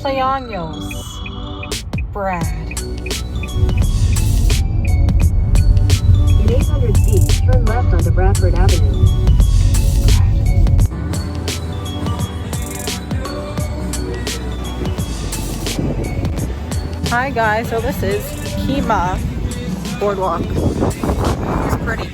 cumpleaños, Brad. In 800 feet, turn left onto Bradford Avenue. Hi guys, so this is Kemah Boardwalk. It's pretty.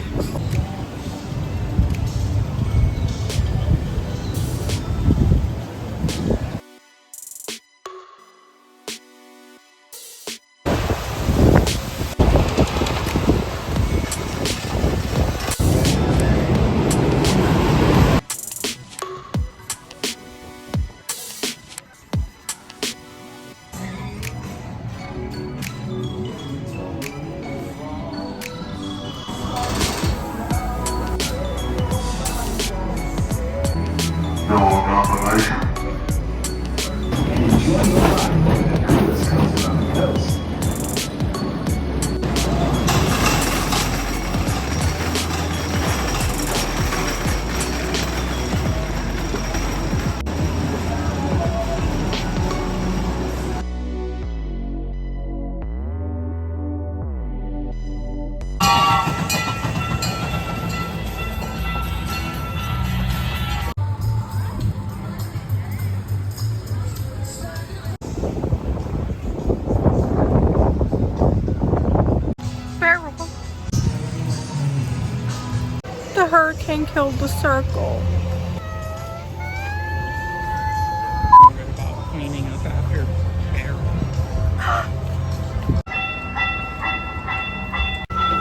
No nomination. Enjoy your ride. This comes around the coast. The hurricane killed the circle. About cleaning up after bear.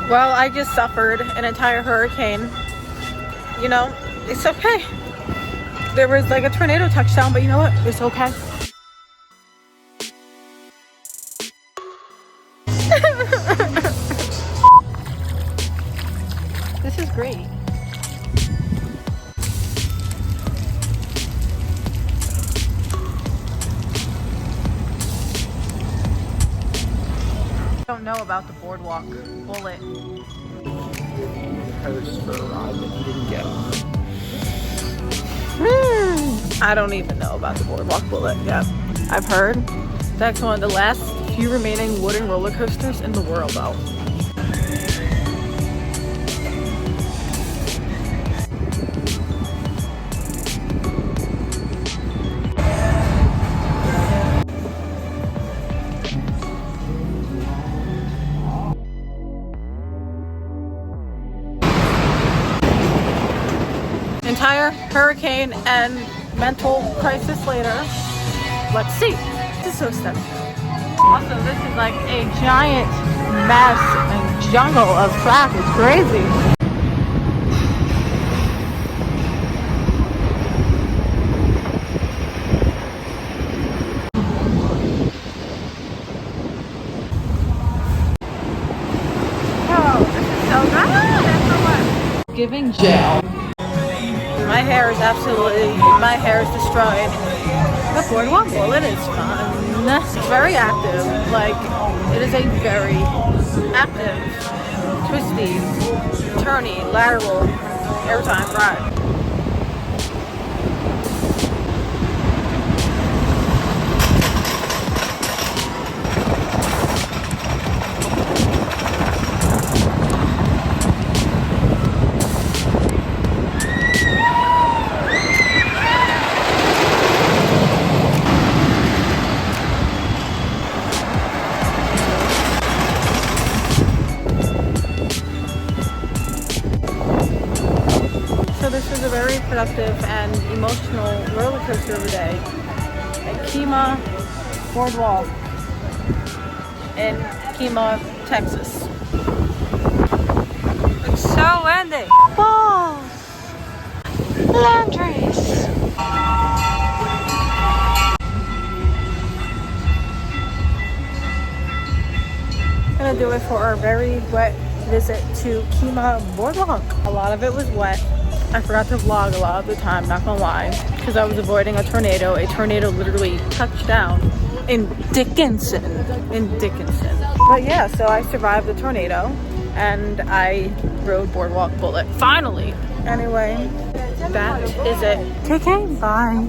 Well, I just suffered an entire hurricane. You know, it's okay. There was like a tornado touchdown, but you know what? It's okay. This is great. I don't know about the Boardwalk Bullet. Post for a ride that you didn't get on. I don't even know about the Boardwalk Bullet yet. I've heard that's one of the last few remaining wooden roller coasters in the world though. Entire hurricane and mental crisis later. Let's see. This is so stunning. Also, this is like a giant mess and jungle of crap. It's crazy. Oh, this is so good. That's so much. Giving jail. My hair is destroyed. The Boardwalk Bullet is fun. It's very active. Like, it is a very active, twisty, turny, lateral, airtime ride. This was a very productive and emotional roller coaster of a day at Kemah Boardwalk in Kemah, Texas. It's so windy. Balls, laundries. Gonna do it for our very wet visit to Kemah Boardwalk. A lot of it was wet. I forgot to vlog a lot of the time, not gonna lie, because I was avoiding a tornado. A tornado literally touched down in Dickinson. But yeah, so I survived the tornado and I rode Boardwalk Bullet, finally. Anyway, that is it. Take care, bye.